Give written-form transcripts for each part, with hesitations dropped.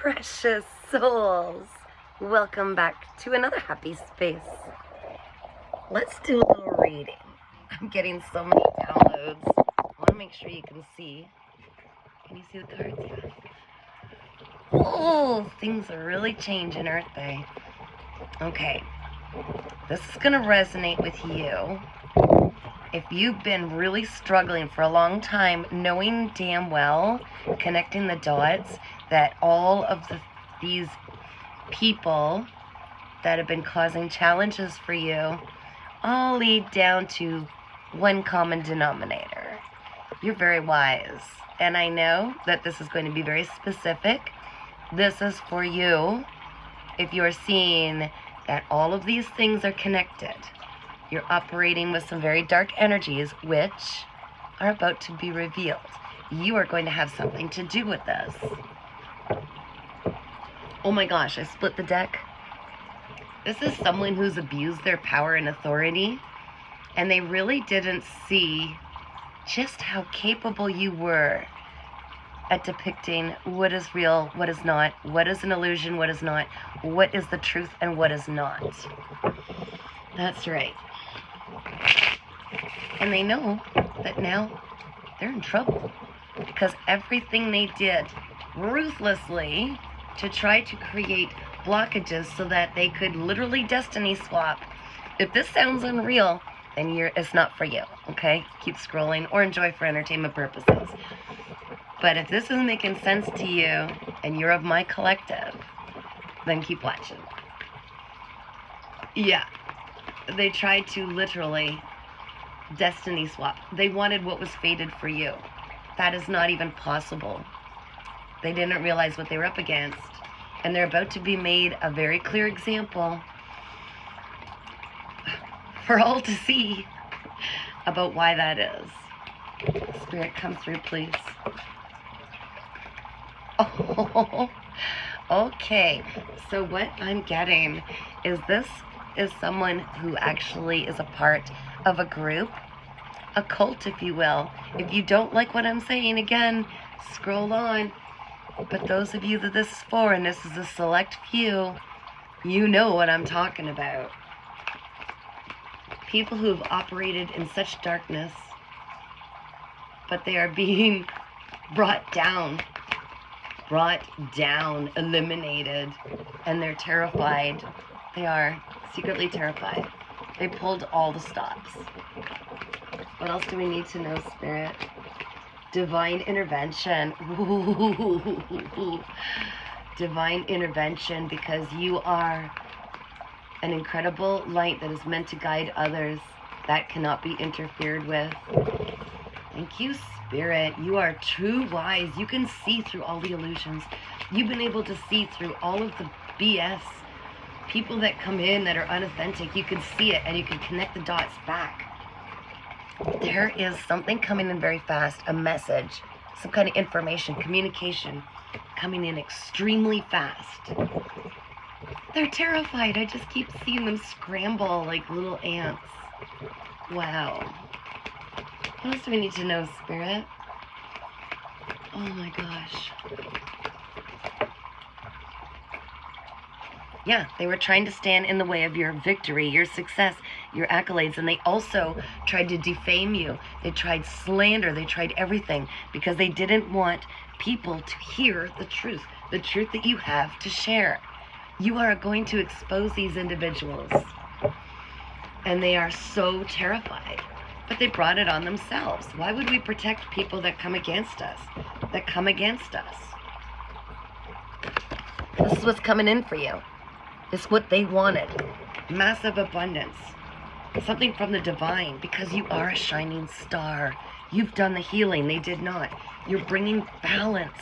precious souls. Welcome back to another happy space. Let's do a little reading. I'm getting so many downloads. I want to make sure you can see. Can you see the cards? Yeah. Oh, things are really changing, aren't they? Okay. This is going to resonate with you. If you've been really struggling for a long time, knowing damn well, connecting the dots, that all of these people that have been causing challenges for you all lead down to one common denominator. You're very wise, and I know that this is going to be very specific. This is for you if you're seeing that all of these things are connected. You're operating with some very dark energies, which are about to be revealed. You are going to have something to do with this. Oh my gosh, I split the deck. This is someone who's abused their power and authority, and they really didn't see just how capable you were at depicting what is real, what is not, what is an illusion, what is not, what is the truth, and what is not. That's right. And they know that now they're in trouble because everything they did ruthlessly to try to create blockages so that they could literally destiny swap. If this sounds unreal, then it's not for you, okay? Keep scrolling or enjoy for entertainment purposes. But if this is making sense to you and you're of my collective, then keep watching. Yeah, they tried to literally destiny swap. They wanted what was fated for you. That is not even possible. They didn't realize what they were up against. And they're about to be made a very clear example for all to see about why that is. Spirit, come through, please. Oh, okay. So what I'm getting is this is someone who actually is a part of a group, a cult, if you will. If you don't like what I'm saying, again, scroll on. But those of you that this is for, and this is a select few, you know what I'm talking about. People who have operated in such darkness, but they are being brought down, eliminated, and they're terrified. They are secretly terrified. They pulled all the stops. What else do we need to know, Spirit? Divine intervention. Ooh. Divine intervention, because you are an incredible light that is meant to guide others. That cannot be interfered with. Thank you, Spirit. You are true wise. You can see through all the illusions. You've been able to see through all of the BS. People that come in that are unauthentic, you can see it and you can connect the dots back. There is something coming in very fast, a message, some kind of information, communication coming in extremely fast. They're terrified. I just keep seeing them scramble like little ants. Wow. What else do we need to know, Spirit? Oh my gosh. Yeah, they were trying to stand in the way of your victory, your success, your accolades, and they also tried to defame you. They tried slander, they tried everything, because they didn't want people to hear the truth that you have to share. You are going to expose these individuals, and they are so terrified, but they brought it on themselves. Why would we protect people that come against us, This is what's coming in for you. It's what they wanted. Massive abundance. Something from the divine, because you are a shining star. You've done the healing. They did not. You're bringing balance.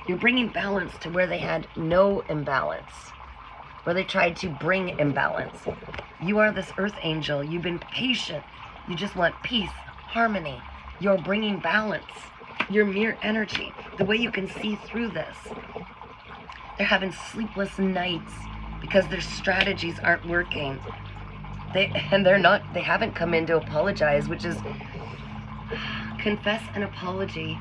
You're bringing balance to where they had no imbalance, where they tried to bring imbalance. You are this earth angel. You've been patient. You just want peace, harmony. You're bringing balance. Your mere energy. The way you can see through this. They're having sleepless nights because their strategies aren't working. They haven't come in to apologize, which is confess an apology.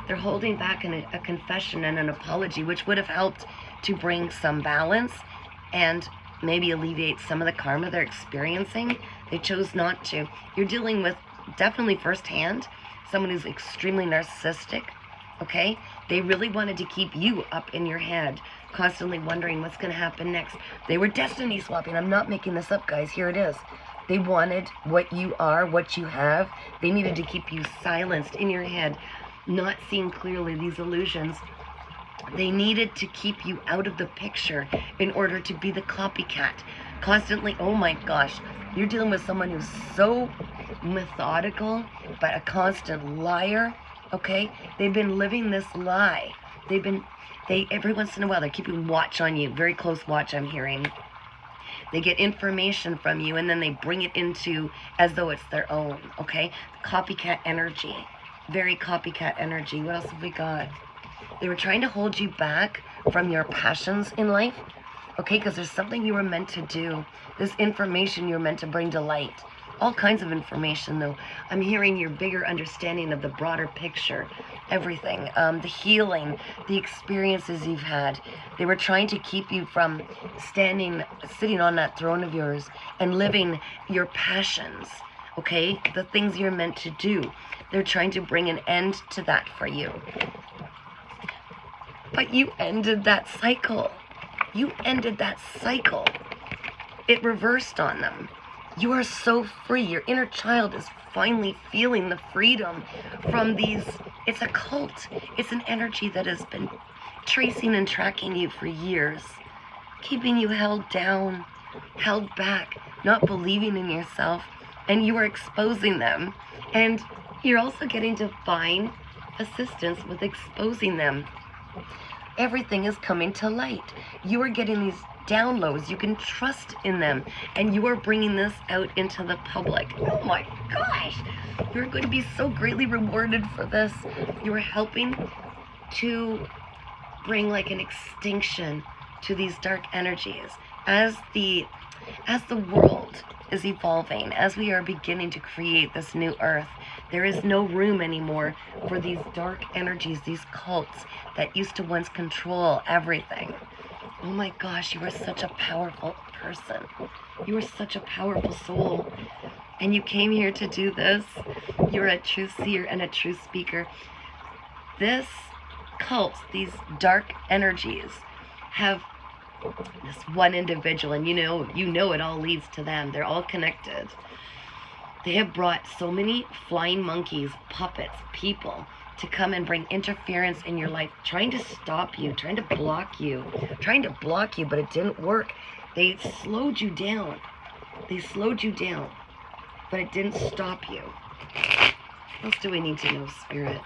They're holding back a confession and an apology, which would have helped to bring some balance and maybe alleviate some of the karma they're experiencing. They chose not to. You're dealing with, definitely firsthand, someone who's extremely narcissistic, okay? They really wanted to keep you up in your head, constantly wondering what's going to happen next. They were destiny swapping. I'm not making this up, guys. Here it is. They wanted what you are, what you have. They needed to keep you silenced in your head, not seeing clearly these illusions. They needed to keep you out of the picture in order to be the copycat. Constantly, oh my gosh, you're dealing with someone who's so methodical, but a constant liar, okay? They've been living this lie. Every once in a while, they're keeping watch on you, very close watch, I'm hearing. They get information from you, and then they bring it into as though it's their own, okay? Copycat energy, very copycat energy. What else have we got? They were trying to hold you back from your passions in life, okay? Because there's something you were meant to do. This information you're meant to bring to light. All kinds of information, though. I'm hearing your bigger understanding of the broader picture. Everything. The healing, the experiences you've had. They were trying to keep you from sitting on that throne of yours and living your passions, okay? The things you're meant to do. They're trying to bring an end to that for you. But you ended that cycle. You ended that cycle. It reversed on them. You are so free. Your inner child is finally feeling the freedom from these. It's a cult. It's an energy that has been tracing and tracking you for years, keeping you held down, held back, not believing in yourself, and you are exposing them. And you're also getting divine assistance with exposing them. Everything is coming to light. You are getting these downloads. You can trust in them, and you are bringing this out into the public. Oh my gosh, you're going to be so greatly rewarded for this. You are helping to bring like an extinction to these dark energies as the world is evolving, as we are beginning to create this new earth. There is no room anymore for these dark energies, these cults that used to once control everything. Oh my gosh, you are such a powerful person. You are such a powerful soul. And you came here to do this. You're a true seer and a true speaker. This cult, these dark energies, have this one individual, and you know it all leads to them. They're all connected. They have brought so many flying monkeys, puppets, people to come and bring interference in your life, trying to stop you, trying to block you, but it didn't work. They slowed you down. But it didn't stop you. What else do we need to know, Spirit?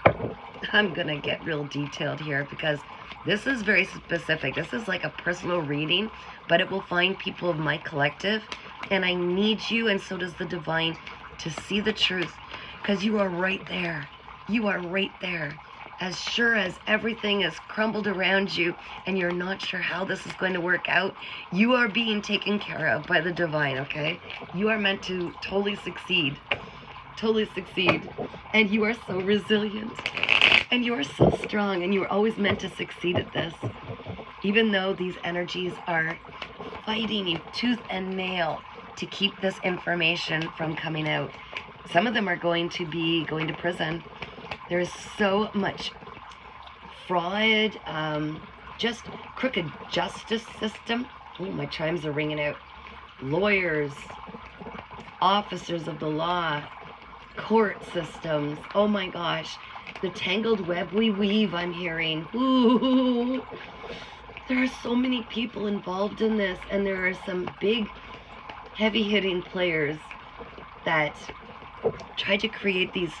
I'm going to get real detailed here because this is very specific. This is like a personal reading, but it will find people of my collective. And I need you, and so does the divine, to see the truth, because you are right there. You are right there. As sure as everything is crumbled around you and you're not sure how this is going to work out, you are being taken care of by the divine, okay? You are meant to totally succeed. And you are so resilient. And you are so strong, and you are always meant to succeed at this. Even though these energies are fighting you tooth and nail to keep this information from coming out. Some of them are going to prison. There is so much fraud, just crooked justice system. Oh, my chimes are ringing out. Lawyers, officers of the law, court systems. Oh my gosh, the tangled web we weave, I'm hearing. Ooh. There are so many people involved in this, and there are some big, heavy-hitting players that try to create these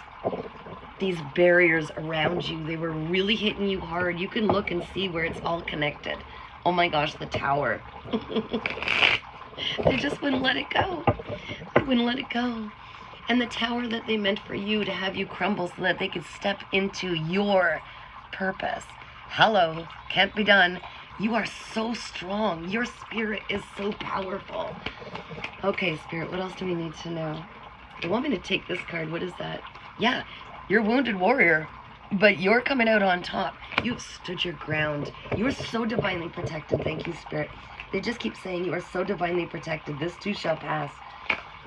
barriers around you. They were really hitting you hard. You can look and see where it's all connected. Oh my gosh, the tower. They just wouldn't let it go. And the tower that they meant for you to have you crumble so that they could step into your purpose. Hello, can't be done. You are so strong. Your spirit is so powerful. Okay, Spirit, what else do we need to know? You want me to take this card? What is that? Yeah, you're a wounded warrior. But you're coming out on top. You've stood your ground. You are so divinely protected. Thank you, Spirit. They just keep saying you are so divinely protected. This too shall pass.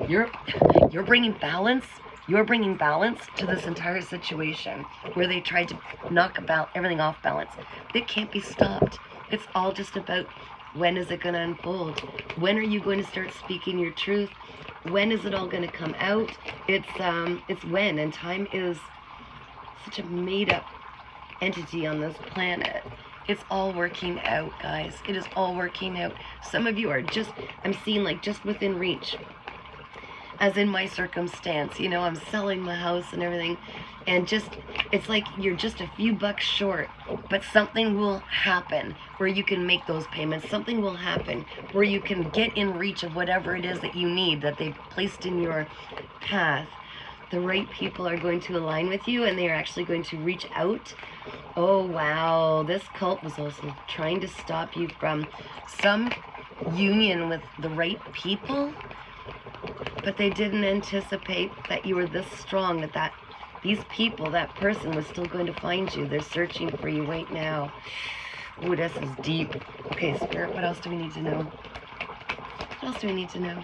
You're bringing balance. You're bringing balance to this entire situation where they tried to knock about everything off balance. It can't be stopped. It's all just about when is it going to unfold? When are you going to start speaking your truth? When is it all going to come out? It's when, and time is such a made-up entity on this planet. It's all working out, guys. It is all working out. Some of you are just, I'm seeing like just within reach. As in my circumstance, you know, I'm selling my house and everything, and just, it's like you're just a few bucks short, but something will happen where you can make those payments. Something will happen where you can get in reach of whatever it is that you need, that they've placed in your path. The right people are going to align with you, and they are actually going to reach out. Oh, wow. This cult was also trying to stop you from some union with the right people, but they didn't anticipate that you were this strong, that these people, that person was still going to find you. They're searching for you right now. Ooh, this is deep. Okay, Spirit, what else do we need to know? What else do we need to know?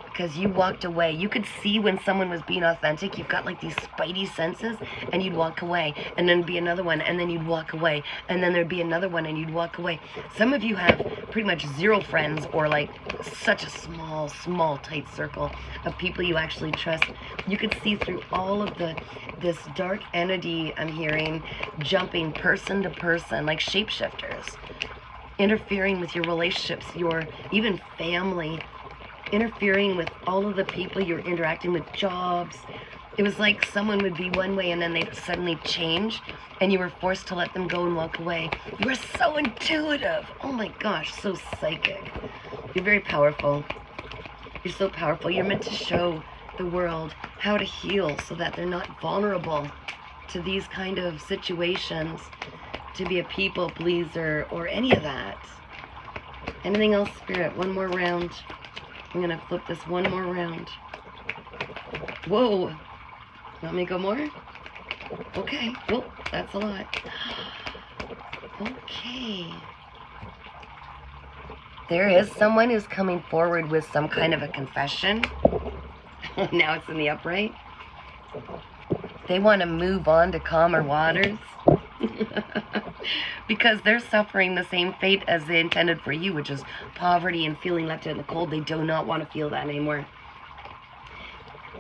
Because you walked away. You could see when someone was being authentic. You've got like these spidey senses, and you'd walk away, and then be another one, and then you'd walk away, and then there'd be another one, and you'd walk away. Some of you have pretty much zero friends, or like such a small, tight circle of people you actually trust. You could see through all of this dark entity I'm hearing jumping person to person, like shapeshifters, interfering with your relationships, your even family, interfering with all of the people you're interacting with, jobs. It was like someone would be one way and then they'd suddenly change, and you were forced to let them go and walk away. You are so intuitive. Oh my gosh, so psychic. You're very powerful. You're so powerful. You're meant to show the world how to heal so that they're not vulnerable to these kind of situations, to be a people pleaser or any of that. Anything else, Spirit? One more round. I'm going to flip this one more round. Whoa. Want me to go more? Okay. Well, that's a lot. Okay. There is someone who's coming forward with some kind of a confession. Now it's in the upright. They want to move on to calmer waters. Because they're suffering the same fate as they intended for you, which is poverty and feeling left out in the cold. They do not want to feel that anymore.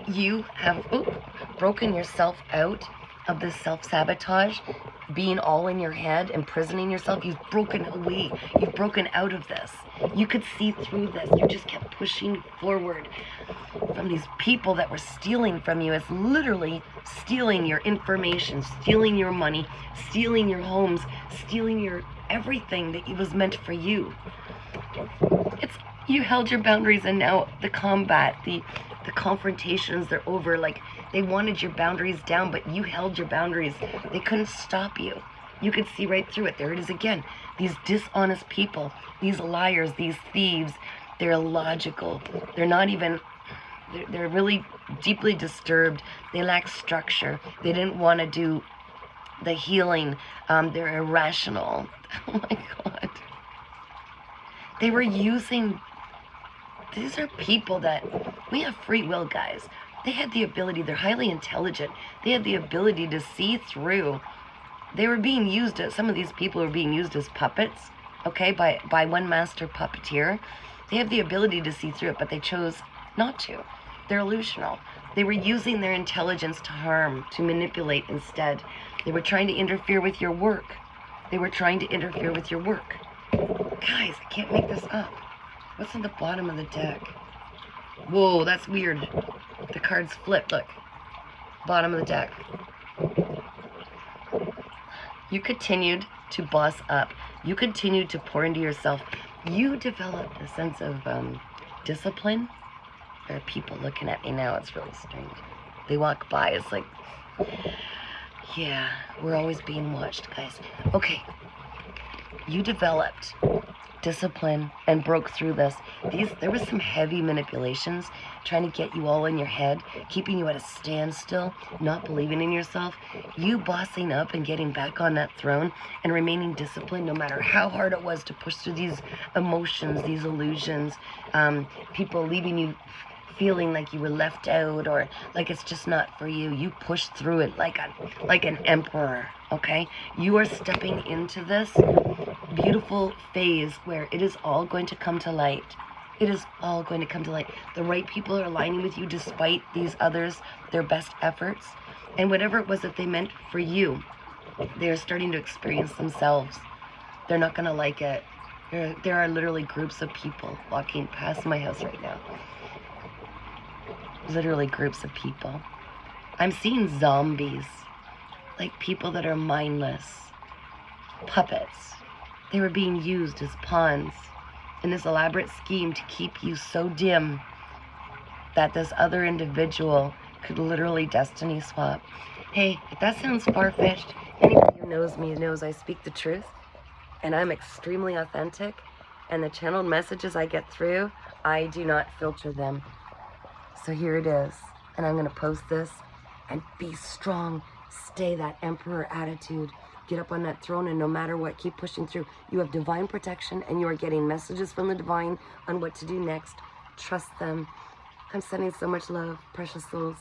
You have broken yourself out of this self-sabotage, being all in your head, imprisoning yourself. You've broken away. You've broken out of this. You could see through this. You just kept pushing forward from these people that were stealing from you. It's literally stealing your information, stealing your money, stealing your homes, stealing your everything that was meant for you. You held your boundaries, and now the combat, the confrontations, they're over. Like, they wanted your boundaries down, but you held your boundaries. They couldn't stop you. You could see right through it. There it is again. These dishonest people, these liars, these thieves, they're illogical. They're not even, they're really deeply disturbed. They lack structure. They didn't want to do the healing. They're irrational. Oh my God. They were using, these are people that, we have free will, guys. They had the ability, they're highly intelligent. They had the ability to see through. They were being used, some of these people were being used as puppets, okay, by one master puppeteer. They have the ability to see through it, but they chose not to. They're illusional. They were using their intelligence to harm, to manipulate instead. They were trying to interfere with your work. They were trying to interfere with your work. Guys, I can't make this up. What's on the bottom of the deck? Whoa, that's weird. The cards flip, look. Bottom of the deck. You continued to boss up. You continued to pour into yourself. You developed a sense of discipline. There are people looking at me now. It's really strange. They walk by. It's like, yeah, we're always being watched, guys. Okay. You developed discipline and broke through this. There was some heavy manipulations trying to get you all in your head, keeping you at a standstill, not believing in yourself. You bossing up and getting back on that throne and remaining disciplined no matter how hard it was to push through these emotions, these illusions, people leaving you feeling like you were left out or like it's just not for you. You pushed through it like an emperor, okay? You are stepping into this beautiful phase where it is all going to come to light. It is all going to come to light. The right people are aligning with you despite these others, their best efforts. And whatever it was that they meant for you, they are starting to experience themselves. They're not going to like it. There are literally groups of people walking past my house right now. Literally groups of people. I'm seeing zombies, like people that are mindless, puppets. They were being used as pawns in this elaborate scheme to keep you so dim that this other individual could literally destiny swap. Hey, if that sounds far-fetched, anybody who knows me knows I speak the truth, and I'm extremely authentic, and the channeled messages I get through, I do not filter them. So here it is, and I'm going to post this, and be strong, stay that emperor attitude, get up on that throne, and no matter what, keep pushing through. You have divine protection, and you are getting messages from the divine on what to do next. Trust them. I'm sending so much love, precious souls.